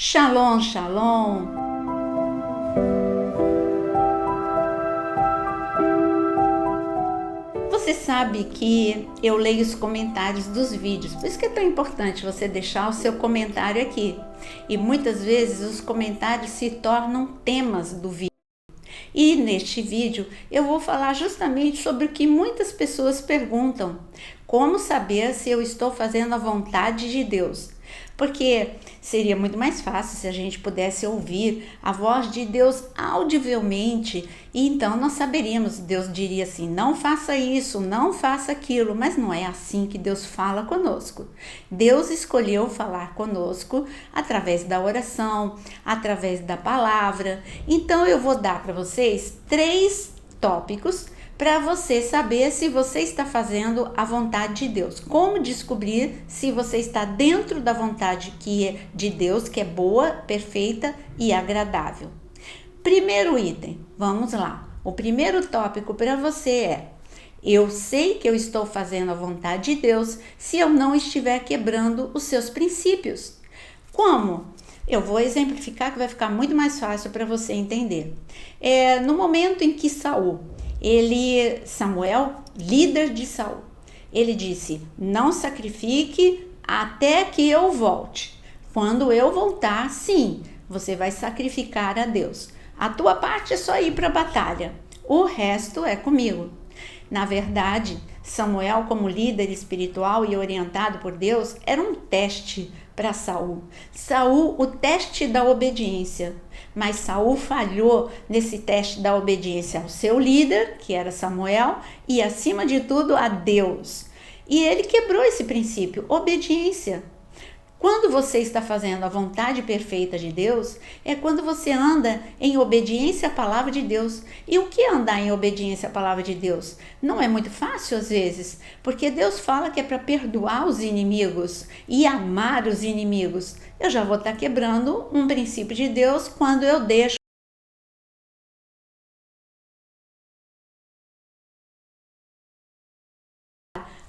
Shalom, shalom! Você sabe que eu leio os comentários dos vídeos, por isso que é tão importante você deixar o seu comentário aqui. E muitas vezes os comentários se tornam temas do vídeo. E neste vídeo eu vou falar justamente sobre o que muitas pessoas perguntam: como saber se eu estou fazendo a vontade de Deus? Porque seria muito mais fácil se a gente pudesse ouvir a voz de Deus audivelmente, e então nós saberíamos. Deus diria assim: não faça isso, não faça aquilo, mas não é assim que Deus fala conosco. Deus escolheu falar conosco através da oração, através da palavra. Então eu vou dar para vocês 3 tópicos para você saber se você está fazendo a vontade de Deus. Como descobrir se você está dentro da vontade de Deus, que é boa, perfeita e agradável. Primeiro item, vamos lá. O primeiro tópico para você é: eu sei que eu estou fazendo a vontade de Deus se eu não estiver quebrando os seus princípios. Como? Eu vou exemplificar que vai ficar muito mais fácil para você entender. No momento em que Samuel, líder de Saul, ele disse: não sacrifique até que eu volte. Quando eu voltar, sim, você vai sacrificar a Deus. A tua parte é só ir para a batalha, o resto é comigo. Na verdade, Samuel, como líder espiritual e orientado por Deus, era um teste para Saul. Saul, o teste da obediência. Mas Saul falhou nesse teste da obediência ao seu líder, que era Samuel, e acima de tudo a Deus. E ele quebrou esse princípio, obediência. Quando você está fazendo a vontade perfeita de Deus, é quando você anda em obediência à palavra de Deus. E o que é andar em obediência à palavra de Deus? Não é muito fácil às vezes, porque Deus fala que é para perdoar os inimigos e amar os inimigos. Eu já vou estar quebrando um princípio de Deus quando eu deixo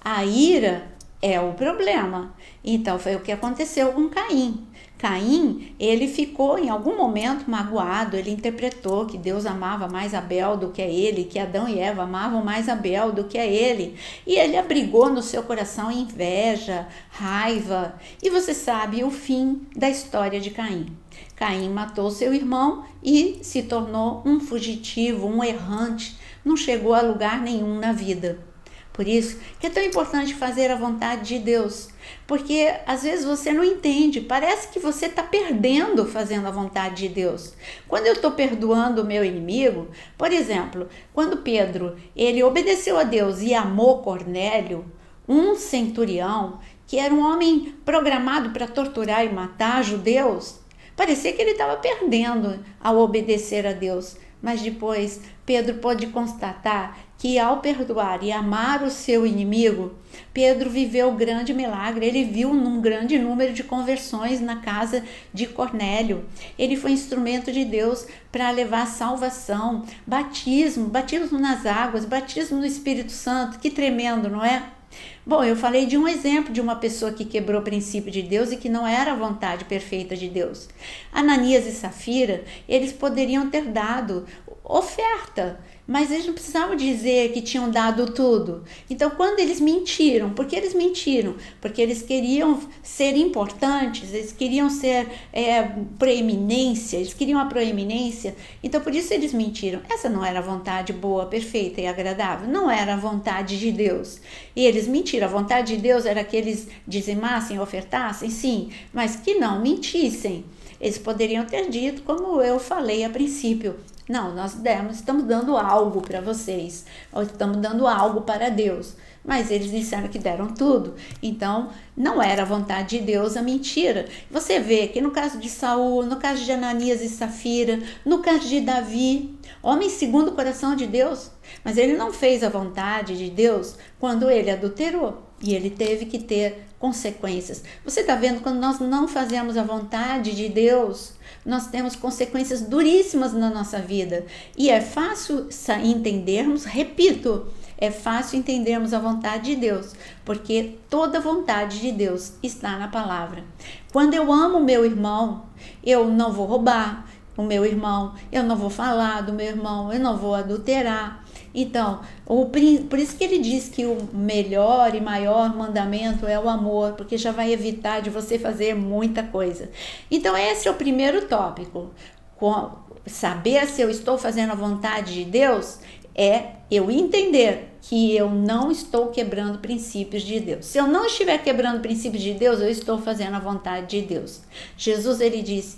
a ira. É o problema. Então foi o que aconteceu com Caim. Caim, ele ficou em algum momento magoado, ele interpretou que Deus amava mais Abel do que a ele, que Adão e Eva amavam mais Abel do que a ele. E ele abrigou no seu coração inveja, raiva. E você sabe o fim da história de Caim. Caim matou seu irmão e se tornou um fugitivo, um errante. Não chegou a lugar nenhum na vida. Por isso que é tão importante fazer a vontade de Deus, porque às vezes você não entende, parece que você está perdendo fazendo a vontade de Deus. Quando eu estou perdoando o meu inimigo, por exemplo, quando Pedro ele obedeceu a Deus e amou Cornélio, um centurião, que era um homem programado para torturar e matar judeus, parecia que ele estava perdendo ao obedecer a Deus. Mas depois Pedro pôde constatar que ao perdoar e amar o seu inimigo, Pedro viveu um grande milagre. Ele viu um grande número de conversões na casa de Cornélio. Ele foi instrumento de Deus para levar salvação, batismo nas águas, batismo no Espírito Santo. Que tremendo, não é? Bom, eu falei de um exemplo de uma pessoa que quebrou o princípio de Deus e que não era a vontade perfeita de Deus. Ananias e Safira, eles poderiam ter dado oferta, mas eles não precisavam dizer que tinham dado tudo. Então, quando eles mentiram, por que eles mentiram? Porque eles queriam ser importantes, eles queriam ser preeminência, eles queriam a proeminência. Então, por isso eles mentiram. Essa não era a vontade boa, perfeita e agradável. Não era a vontade de Deus. E eles mentiram. A vontade de Deus era que eles dizimassem, ofertassem, sim, mas que não mentissem. Eles poderiam ter dito, como eu falei a princípio: não, nós estamos dando algo para vocês, ou estamos dando algo para Deus. Mas eles disseram que deram tudo. Então, não era a vontade de Deus a mentira. Você vê que no caso de Saul, no caso de Ananias e Safira, no caso de Davi, homem segundo o coração de Deus, mas ele não fez a vontade de Deus quando ele adulterou. E ele teve que ter consequências. Você está vendo, quando nós não fazemos a vontade de Deus, nós temos consequências duríssimas na nossa vida. E é fácil entendermos, repito, é fácil entendermos a vontade de Deus, porque toda vontade de Deus está na palavra. Quando eu amo o meu irmão, eu não vou roubar o meu irmão, eu não vou falar do meu irmão, eu não vou adulterar. Então, por isso que ele diz que o melhor e maior mandamento é o amor, porque já vai evitar de você fazer muita coisa. Então, esse é o primeiro tópico. Saber se eu estou fazendo a vontade de Deus é eu entender que eu não estou quebrando princípios de Deus. Se eu não estiver quebrando princípios de Deus, eu estou fazendo a vontade de Deus. Jesus, ele disse,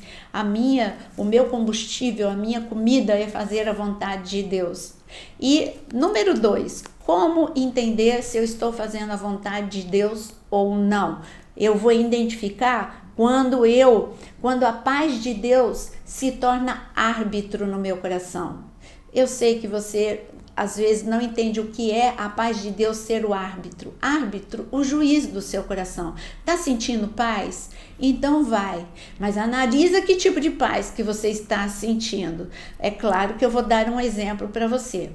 o meu combustível, a minha comida é fazer a vontade de Deus. E número 2, como entender se eu estou fazendo a vontade de Deus ou não? Eu vou identificar quando a paz de Deus se torna árbitro no meu coração. Eu sei que você às vezes não entende o que é a paz de Deus ser o árbitro. Árbitro, o juiz do seu coração. Tá sentindo paz? Então vai. Mas analisa que tipo de paz que você está sentindo. É claro que eu vou dar um exemplo para você.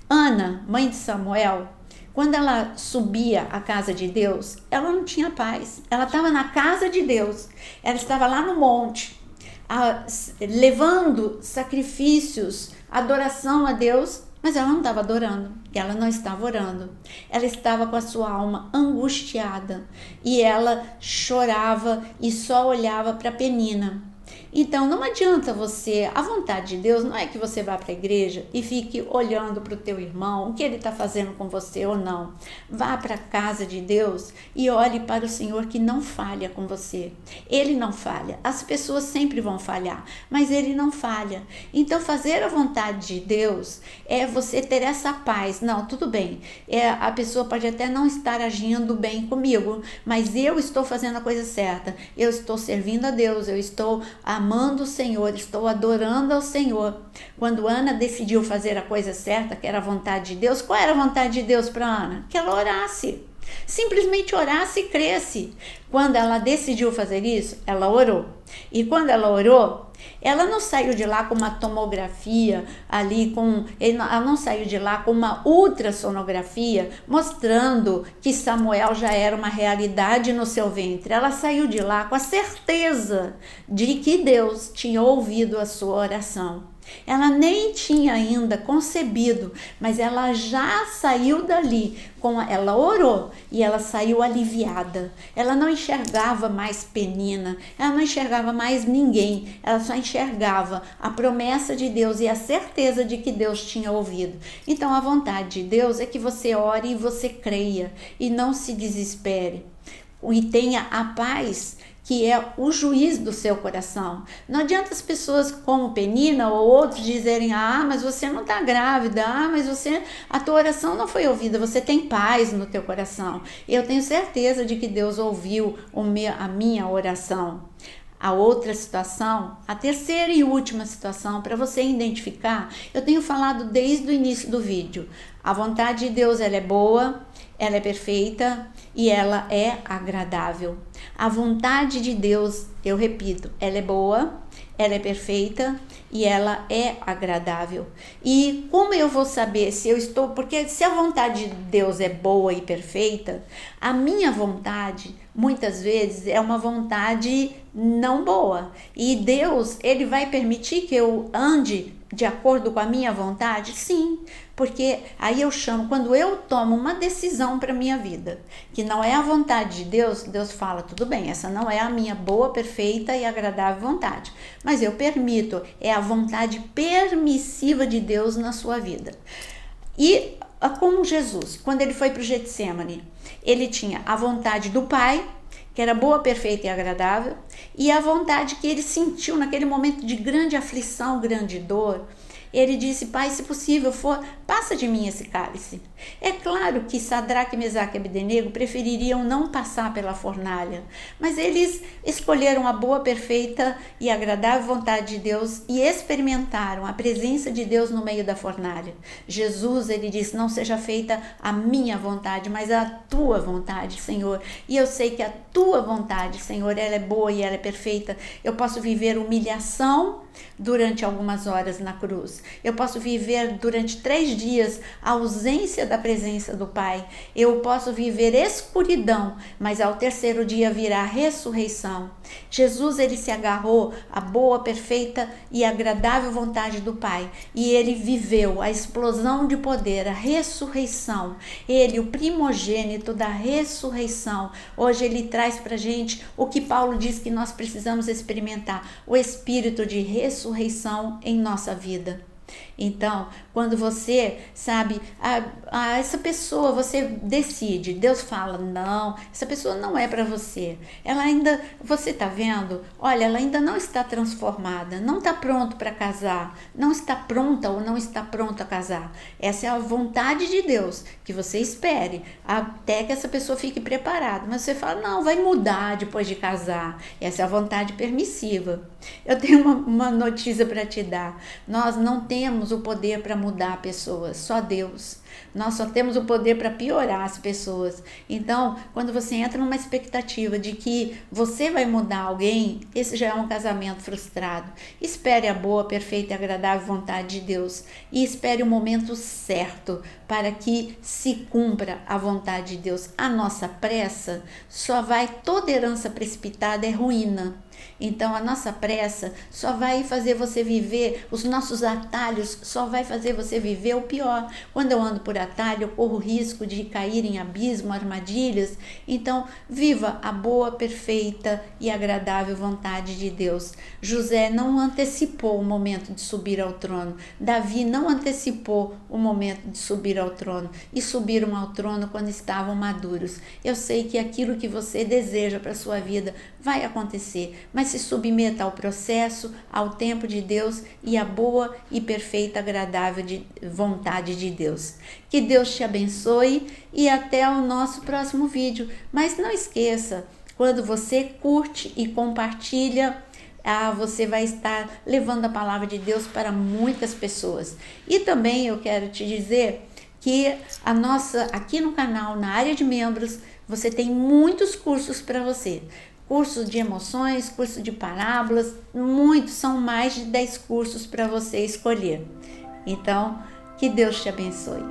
Ana, mãe de Samuel, quando ela subia à casa de Deus, ela não tinha paz. Ela estava na casa de Deus. Ela estava lá no monte, levando sacrifícios, adoração a Deus, mas ela não estava adorando, ela não estava orando. Ela estava com a sua alma angustiada e ela chorava e só olhava para Penina. Então não adianta a vontade de Deus não é que você vá para a igreja e fique olhando para o teu irmão, o que ele está fazendo com você ou não. Vá para a casa de Deus e olhe para o Senhor que não falha com você. Ele não falha, as pessoas sempre vão falhar, mas ele não falha. Então fazer a vontade de Deus é você ter essa paz. Não, tudo bem, a pessoa pode até não estar agindo bem comigo, mas eu estou fazendo a coisa certa, eu estou servindo a Deus, eu estou amando o Senhor, estou adorando ao Senhor. Quando Ana decidiu fazer a coisa certa, que era a vontade de Deus, qual era a vontade de Deus para Ana? Que ela orasse. Simplesmente orasse e cresce. Quando ela decidiu fazer isso, ela orou. E quando ela orou, ela não saiu de lá com uma tomografia ela não saiu de lá com uma ultrassonografia mostrando que Samuel já era uma realidade no seu ventre. Ela saiu de lá com a certeza de que Deus tinha ouvido a sua oração. Ela nem tinha ainda concebido, mas ela já saiu dali, ela orou e ela saiu aliviada. Ela não enxergava mais Penina, ela não enxergava mais ninguém, ela só enxergava a promessa de Deus e a certeza de que Deus tinha ouvido. Então a vontade de Deus é que você ore e você creia e não se desespere e tenha a paz que é o juiz do seu coração. Não adianta as pessoas como Penina ou outros dizerem, mas você não está grávida, mas a tua oração não foi ouvida, você tem paz no teu coração. Eu tenho certeza de que Deus ouviu a minha oração. A outra situação, a terceira e última situação, para você identificar, eu tenho falado desde o início do vídeo. A vontade de Deus, ela é boa, ela é perfeita e ela é agradável. A vontade de Deus, eu repito, ela é boa, ela é perfeita e ela é agradável. E como eu vou saber se eu estou... Porque se a vontade de Deus é boa e perfeita, a minha vontade, muitas vezes, é uma vontade não boa. E Deus, ele vai permitir que eu ande de acordo com a minha vontade? Sim, porque aí eu chamo, quando eu tomo uma decisão para minha vida, que não é a vontade de Deus, Deus fala, tudo bem, essa não é a minha boa, perfeita e agradável vontade, mas eu permito, é a vontade permissiva de Deus na sua vida. E como Jesus, quando ele foi para o Getsemane, ele tinha a vontade do Pai, que era boa, perfeita e agradável, e a vontade que ele sentiu naquele momento de grande aflição, grande dor, Ele disse: Pai, se possível for, passa de mim esse cálice. É claro que Sadraque, Mesaque e Abdenego prefeririam não passar pela fornalha, mas eles escolheram a boa, perfeita e agradável vontade de Deus e experimentaram a presença de Deus no meio da fornalha. Jesus, ele disse: não seja feita a minha vontade, mas a tua vontade, Senhor. E eu sei que a tua vontade, Senhor, ela é boa e ela é perfeita. Eu posso viver humilhação durante algumas horas na cruz. Eu posso viver durante 3 dias a ausência da presença do Pai. Eu posso viver escuridão, mas ao 3º dia virá a ressurreição. Jesus, ele se agarrou à boa, perfeita e agradável vontade do Pai. E ele viveu a explosão de poder, a ressurreição. Ele, o primogênito da ressurreição. Hoje ele traz pra gente o que Paulo diz que nós precisamos experimentar, o espírito de ressurreição em nossa vida. Então, quando você, sabe, essa pessoa, você decide, Deus fala: não, essa pessoa não é para você. Ela ainda, você tá vendo? Olha, ela ainda não está transformada, não está pronto para casar, não está pronta ou não está pronto a casar. Essa é a vontade de Deus, que você espere até que essa pessoa fique preparada. Mas você fala: não, vai mudar depois de casar. Essa é a vontade permissiva. Eu tenho uma notícia para te dar. Nós não temos o poder para mudar pessoas, só Deus. Nós só temos o poder para piorar as pessoas. Então, quando você entra numa expectativa de que você vai mudar alguém, esse já é um casamento frustrado. Espere a boa, perfeita e agradável vontade de Deus e espere o momento certo para que se cumpra a vontade de Deus. A nossa pressa só vai, toda herança precipitada é ruína. Então, a nossa pressa só vai fazer você viver, os nossos atalhos só vai fazer você viver o pior. Quando eu ando por atalho, eu corro o risco de cair em abismo, armadilhas. Então, viva a boa, perfeita e agradável vontade de Deus. José não antecipou o momento de subir ao trono. Davi não antecipou o momento de subir ao trono. E subiram ao trono quando estavam maduros. Eu sei que aquilo que você deseja para a sua vida vai acontecer, mas se submeta ao processo, ao tempo de Deus e à boa e perfeita, agradável vontade de Deus. Que Deus te abençoe e até o nosso próximo vídeo. Mas não esqueça, quando você curte e compartilha, você vai estar levando a palavra de Deus para muitas pessoas. E também eu quero te dizer que aqui no canal, na área de membros, você tem muitos cursos para você. Curso de emoções, curso de parábolas, são mais de 10 cursos para você escolher. Então, que Deus te abençoe.